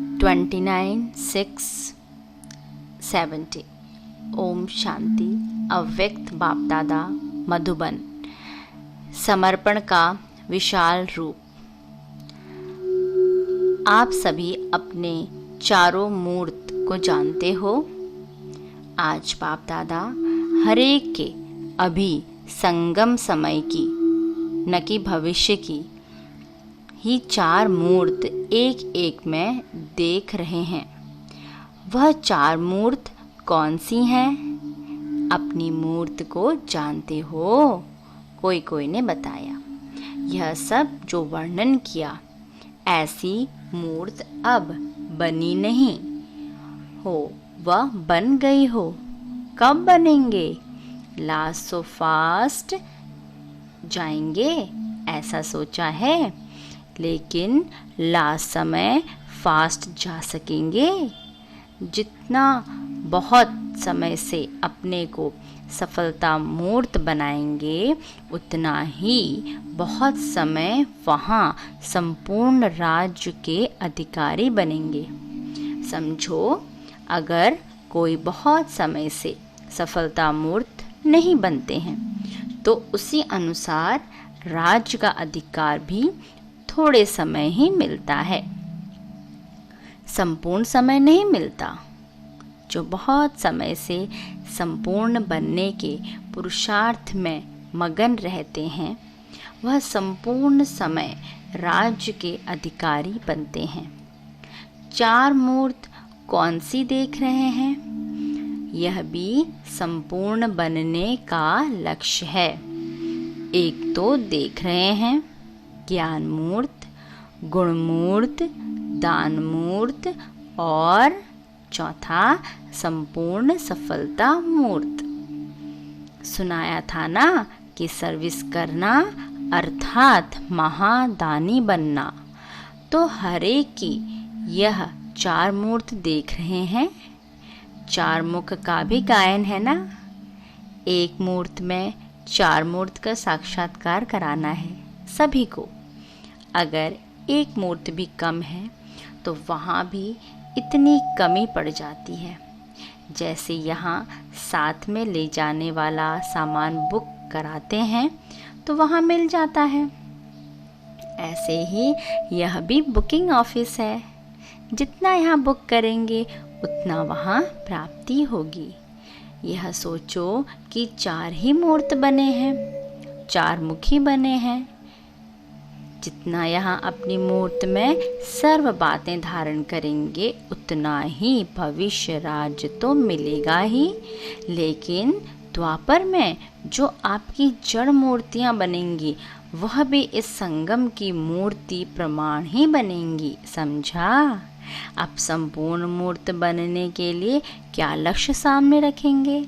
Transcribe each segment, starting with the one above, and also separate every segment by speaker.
Speaker 1: 29/6/70। ओम शांति। अव्यक्त बाप दादा मधुबन। समर्पण का विशाल रूप। आप सभी अपने चारों मूर्त को जानते हो। आज बाप दादा हर एक के अभी संगम समय की न कि भविष्य की ही चार मूर्त एक एक में देख रहे हैं। वह चार मूर्त कौन सी हैं? अपनी मूर्त को जानते हो? कोई कोई ने बताया। यह सब जो वर्णन किया, ऐसी मूर्त अब बनी नहीं हो, वह बन गई हो। कब बनेंगे? लास्ट सो फास्ट जाएंगे ऐसा सोचा है, लेकिन लास्ट समय फास्ट जा सकेंगे? जितना बहुत समय से अपने को सफलता मूर्त बनाएंगे, उतना ही बहुत समय वहाँ संपूर्ण राज्य के अधिकारी बनेंगे। समझो, अगर कोई बहुत समय से सफलता मूर्त नहीं बनते हैं, तो उसी अनुसार राज्य का अधिकार भी थोड़े समय ही मिलता है, संपूर्ण समय नहीं मिलता। जो बहुत समय से संपूर्ण बनने के पुरुषार्थ में मगन रहते हैं, वह संपूर्ण समय राज्य के अधिकारी बनते हैं। चार मूर्त कौन सी देख रहे हैं? यह भी संपूर्ण बनने का लक्ष्य है। एक तो देख रहे हैं ज्ञान मूर्त, गुण मूर्त, दान मूर्त और चौथा संपूर्ण सफलता मूर्त। सुनाया था ना कि सर्विस करना अर्थात महादानी बनना। तो हर एक की यह चार मूर्त देख रहे हैं। चार मुख का भी गायन है ना। एक मूर्त में चार मूर्त का साक्षात्कार कराना है सभी को। अगर एक मूर्त भी कम है तो वहाँ भी इतनी कमी पड़ जाती है। जैसे यहाँ साथ में ले जाने वाला सामान बुक कराते हैं तो वहाँ मिल जाता है, ऐसे ही यह भी बुकिंग ऑफिस है। जितना यहाँ बुक करेंगे उतना वहाँ प्राप्ति होगी। यह सोचो कि चार ही मूर्त बने हैं, चार मुखी बने हैं। जितना यहाँ अपनी मूर्त में सर्व बातें धारण करेंगे, उतना ही भविष्य राज्य तो मिलेगा ही। लेकिन द्वापर में जो आपकी जड़ मूर्तियाँ बनेंगी, वह भी इस संगम की मूर्ति प्रमाण ही बनेंगी। समझा? अब संपूर्ण मूर्त बनने के लिए क्या लक्ष्य सामने रखेंगे?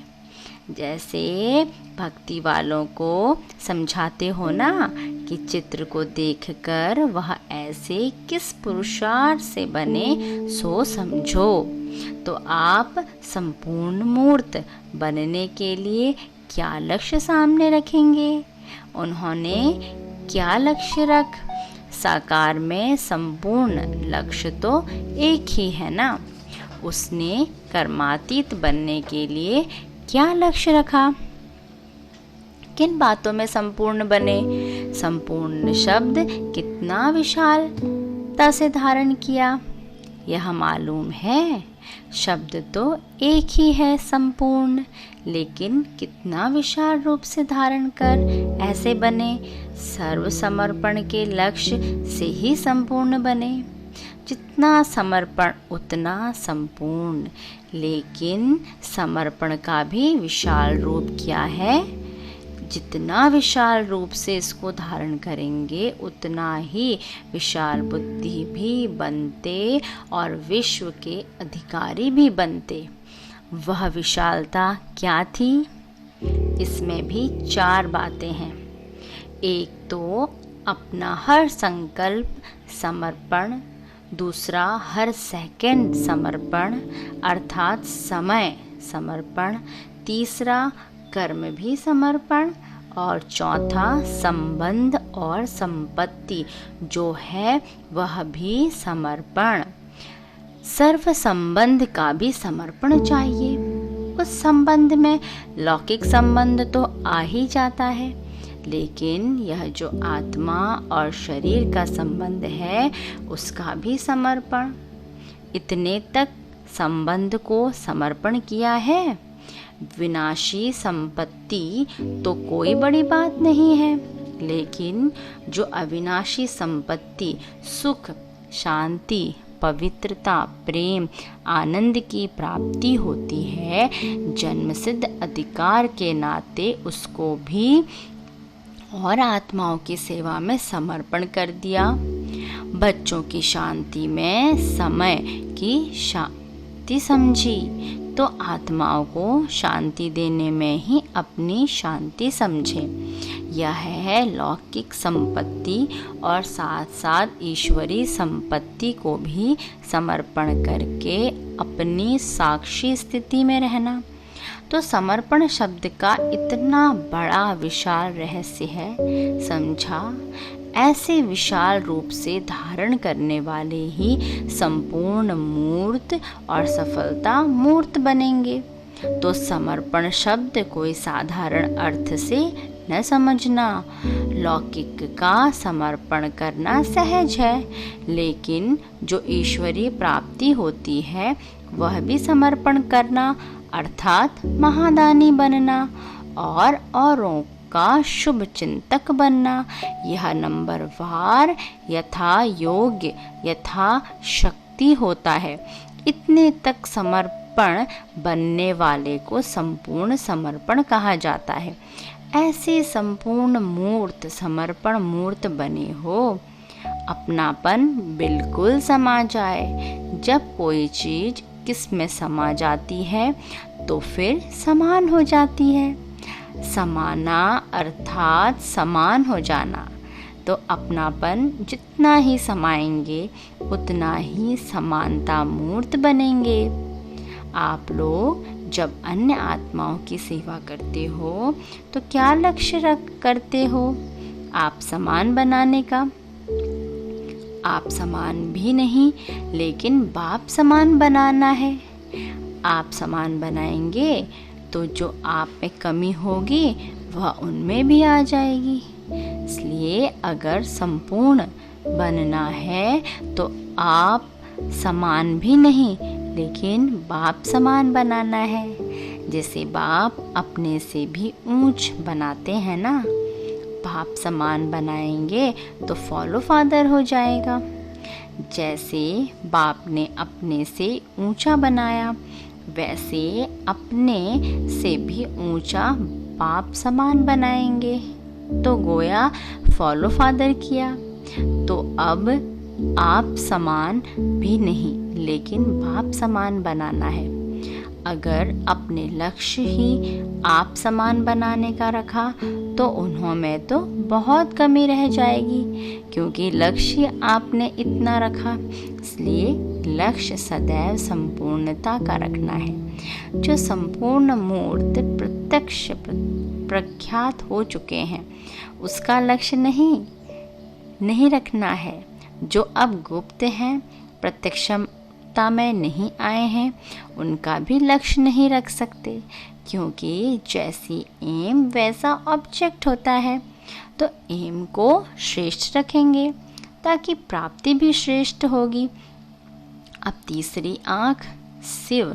Speaker 1: जैसे भक्ति वालों को समझाते हो ना कि चित्र को देखकर वह ऐसे किस पुरुषार्थ से बने सो समझो। तो आप संपूर्ण मूर्त बनने के लिए क्या लक्ष्य सामने रखेंगे? उन्होंने क्या लक्ष्य रख? साकार में संपूर्ण लक्ष्य तो एक ही है ना। उसने कर्मातीत बनने के लिए क्या लक्ष्य रखा? किन बातों में संपूर्ण बने? संपूर्ण शब्द कितना विशालता से धारण किया, यह मालूम है। शब्द तो एक ही है संपूर्ण, लेकिन कितना विशाल रूप से धारण कर ऐसे बने। सर्व समर्पण के लक्ष्य से ही संपूर्ण बने। जितना समर्पण उतना संपूर्ण। लेकिन समर्पण का भी विशाल रूप क्या है? जितना विशाल रूप से इसको धारण करेंगे, उतना ही विशाल बुद्धि भी बनते और विश्व के अधिकारी भी बनते। वह विशालता क्या थी? इसमें भी चार बातें हैं। एक तो अपना हर संकल्प समर्पण, दूसरा हर सेकंड समर्पण अर्थात समय समर्पण, तीसरा कर्म भी समर्पण और चौथा संबंध और संपत्ति जो है वह भी समर्पण। सर्व संबंध का भी समर्पण चाहिए। उस संबंध में लौकिक संबंध तो आ ही जाता है, लेकिन यह जो आत्मा और शरीर का संबंध है उसका भी समर्पण। इतने तक संबंध को समर्पण किया है। विनाशी संपत्ति तो कोई बड़ी बात नहीं है, लेकिन जो अविनाशी संपत्ति सुख, शांति, पवित्रता, प्रेम, आनंद की प्राप्ति होती है, जन्मसिद्ध अधिकार के नाते उसको भी और आत्माओं की सेवा में समर्पण कर दिया। बच्चों की शांति में समय की शांति समझी, तो आत्माओं को शांति देने में ही अपनी शांति समझे। यह है लौकिक संपत्ति और साथ साथ ईश्वरीय संपत्ति को भी समर्पण करके अपनी साक्षी स्थिति में रहना। तो समर्पण शब्द का इतना बड़ा विशाल रहस्य है, समझा। ऐसे विशाल रूप से धारण करने वाले ही संपूर्ण मूर्त और सफलता मूर्त बनेंगे। तो समर्पण शब्द कोई साधारण अर्थ से न समझना। लौकिक का समर्पण करना सहज है, लेकिन जो ईश्वरीय प्राप्ति होती है वह भी समर्पण करना, अर्थात महादानी बनना और औरों का शुभ चिंतक बनना। यह नंबरवार यथा योग्य यथा शक्ति होता है। इतने तक समर्पण बनने वाले को संपूर्ण समर्पण कहा जाता है। ऐसे संपूर्ण मूर्त समर्पण मूर्त बने हो, अपनापन बिल्कुल समा जाए। जब कोई चीज किस में समा जाती है तो फिर समान हो जाती है। समाना अर्थात समान हो जाना। तो अपनापन जितना ही समाएंगे उतना ही समानता मूर्त बनेंगे। आप लोग जब अन्य आत्माओं की सेवा करते हो तो क्या लक्ष्य रख करते हो? आप समान बनाने का। आप समान भी नहीं, लेकिन बाप समान बनाना है। आप समान बनाएंगे तो जो आप में कमी होगी वह उनमें भी आ जाएगी। इसलिए अगर संपूर्ण बनना है तो आप समान भी नहीं, लेकिन बाप समान बनाना है। जैसे बाप अपने से भी ऊंच बनाते हैं ना, बाप समान बनाएंगे तो फॉलो फादर हो जाएगा। जैसे बाप ने अपने से ऊंचा बनाया, वैसे अपने से भी ऊंचा बाप समान बनाएंगे। तो गोया फॉलो फादर किया। तो अब आप समान भी नहीं, लेकिन बाप समान बनाना है। अगर अपने लक्ष्य ही आप समान बनाने का रखा तो उन्हों में तो बहुत कमी रह जाएगी, क्योंकि लक्ष्य आपने इतना रखा। इसलिए लक्ष्य सदैव संपूर्णता का रखना है। जो संपूर्ण मूर्त प्रत्यक्ष प्रख्यात हो चुके हैं उसका लक्ष्य नहीं रखना है। जो अब गुप्त हैं, प्रत्यक्षता में नहीं आए हैं, उनका भी लक्ष्य नहीं रख सकते, क्योंकि जैसी एम वैसा ऑब्जेक्ट होता है। तो एम को श्रेष्ठ रखेंगे ताकि प्राप्ति भी श्रेष्ठ होगी। अब तीसरी आँख शिव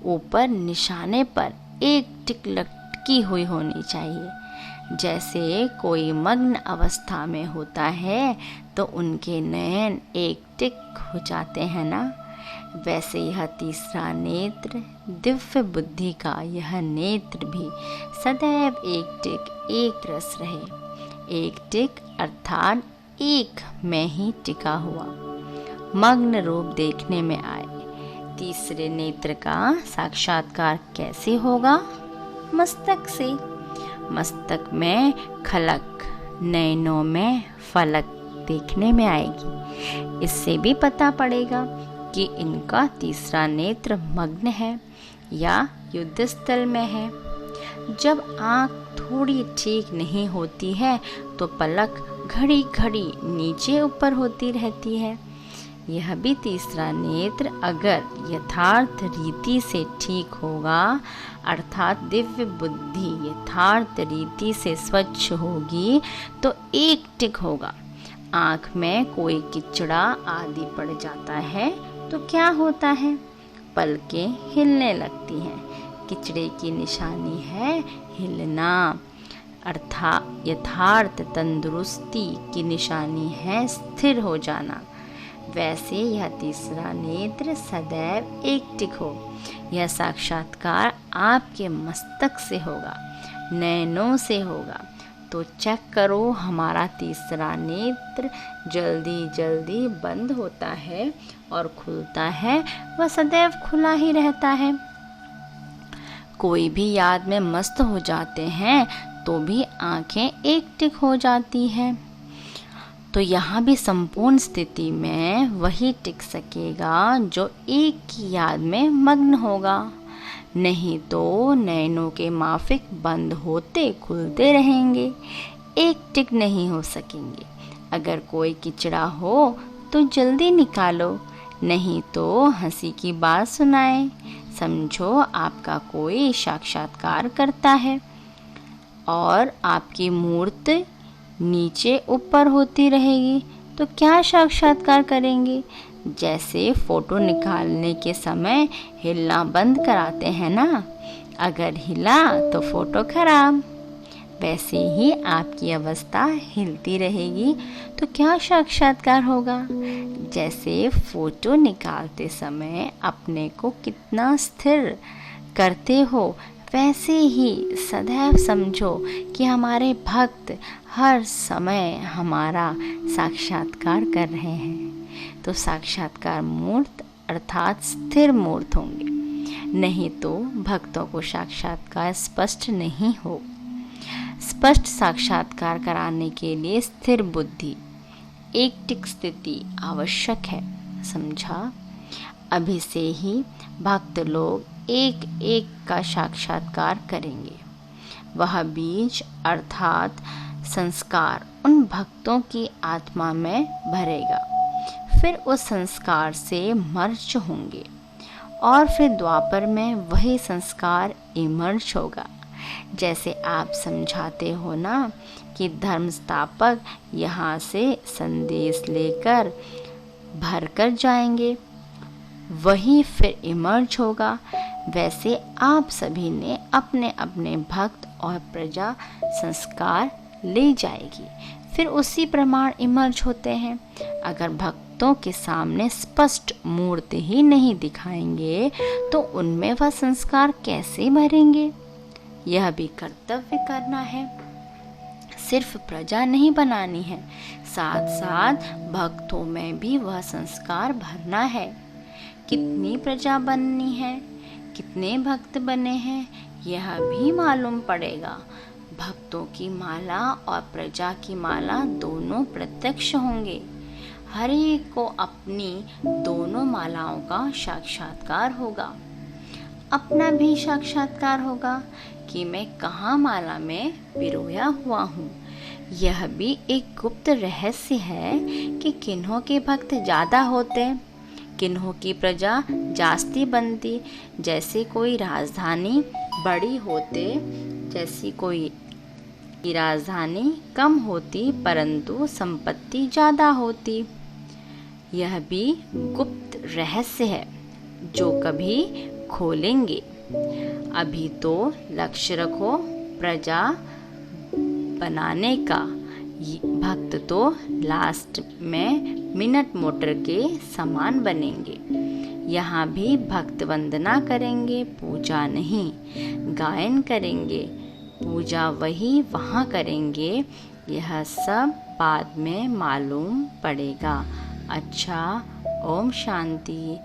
Speaker 1: ऊपर निशाने पर एक टिक लटकी हुई होनी चाहिए। जैसे कोई मग्न अवस्था में होता है तो उनके नयन एक टिक हो जाते हैं ना, वैसे यह तीसरा नेत्र दिव्य बुद्धि का यह नेत्र भी सदैव एक टिक एक रस रहे। एक टिक अर्थात एक में ही टिका हुआ मग्न रूप देखने में आए। तीसरे नेत्र का साक्षात्कार कैसे होगा? मस्तक से। मस्तक में खलक, नैनों में फलक देखने में आएगी। इससे भी पता पड़ेगा कि इनका तीसरा नेत्र मग्न है या युद्ध स्थल में है। जब आँख थोड़ी ठीक नहीं होती है तो पलक घड़ी घड़ी नीचे ऊपर होती रहती है। यह भी तीसरा नेत्र अगर यथार्थ रीति से ठीक होगा, अर्थात दिव्य बुद्धि यथार्थ रीति से स्वच्छ होगी, तो एक टिक होगा। आँख में कोई किचड़ा आदि पड़ जाता है तो क्या होता है? पलकें हिलने लगती हैं। किचड़े की निशानी है हिलना, अर्थात यथार्थ तंदुरुस्ती की निशानी है स्थिर हो जाना। वैसे यह तीसरा नेत्र सदैव एक टिक हो। यह साक्षात्कार आपके मस्तक से होगा, नयनों से होगा। तो चेक करो, हमारा तीसरा नेत्र जल्दी जल्दी बंद होता है और खुलता है, वह सदैव खुला ही रहता है। कोई भी याद में मस्त हो जाते हैं तो भी आंखें एक टिक हो जाती हैं। तो यहाँ भी संपूर्ण स्थिति में वही टिक सकेगा जो एक की याद में मग्न होगा, नहीं तो नैनों के माफिक बंद होते खुलते रहेंगे, एक टिक नहीं हो सकेंगे। अगर कोई किचड़ा हो तो जल्दी निकालो, नहीं तो हंसी की बात सुनाए। समझो आपका कोई साक्षात्कार करता है और आपकी मूर्ति नीचे ऊपर होती रहेगी तो क्या साक्षात्कार करेंगे? जैसे फोटो निकालने के समय हिलना बंद कराते हैं ना, अगर हिला तो फोटो खराब। वैसे ही आपकी अवस्था हिलती रहेगी तो क्या साक्षात्कार होगा? जैसे फोटो निकालते समय अपने को कितना स्थिर करते हो, वैसे ही सदैव समझो कि हमारे भक्त हर समय हमारा साक्षात्कार कर रहे हैं। तो साक्षात्कार मूर्त अर्थात स्थिर मूर्त होंगे, नहीं तो भक्तों को साक्षात्कार स्पष्ट नहीं हो। स्पष्ट साक्षात्कार कराने के लिए स्थिर बुद्धि, एक टिक स्थिति आवश्यक है, समझा? अभी से ही भक्त लोग एक एक का साक्षात्कार करेंगे। वह बीज अर्थात संस्कार उन भक्तों की आत्मा में भरेगा, फिर उस संस्कार से मर्ज होंगे और फिर द्वापर में वही संस्कार इमर्ज होगा। जैसे आप समझाते हो ना कि धर्म स्थापक यहाँ से संदेश लेकर भर कर जाएंगे, वही फिर इमर्ज होगा। वैसे आप सभी ने अपने अपने भक्त और प्रजा संस्कार ले जाएगी, फिर उसी प्रमाण इमर्ज होते हैं। अगर भक्तों के सामने स्पष्ट मूर्ति ही नहीं दिखाएंगे तो उनमें वह संस्कार कैसे भरेंगे? यह भी कर्तव्य करना है, सिर्फ प्रजा नहीं बनानी है, साथ साथ भक्तों में भी वह संस्कार भरना है। कितनी प्रजा बननी है, कितने भक्त बने हैं, यह भी मालूम पड़ेगा। भक्तों की माला और प्रजा की माला दोनों प्रत्यक्ष होंगे। हर एक को अपनी दोनों मालाओं का साक्षात्कार होगा। अपना भी साक्षात्कार होगा कि मैं कहाँ माला में पिरोया हुआ हूँ। यह भी एक गुप्त रहस्य है कि किन्हों के भक्त ज़्यादा होते, किन्हों की प्रजा जास्ती बनती। जैसे कोई राजधानी बड़ी होते, जैसी कोई राजधानी कम होती परंतु संपत्ति ज़्यादा होती। यह भी गुप्त रहस्य है जो कभी खोलेंगे। अभी तो लक्ष्य रखो प्रजा बनाने का। भक्त तो लास्ट में मिनट मोटर के समान बनेंगे। यहाँ भी भक्त वंदना करेंगे, पूजा नहीं। गायन करेंगे, पूजा वही वहाँ करेंगे। यह सब बाद में मालूम पड़ेगा। अच्छा, ओम शांति।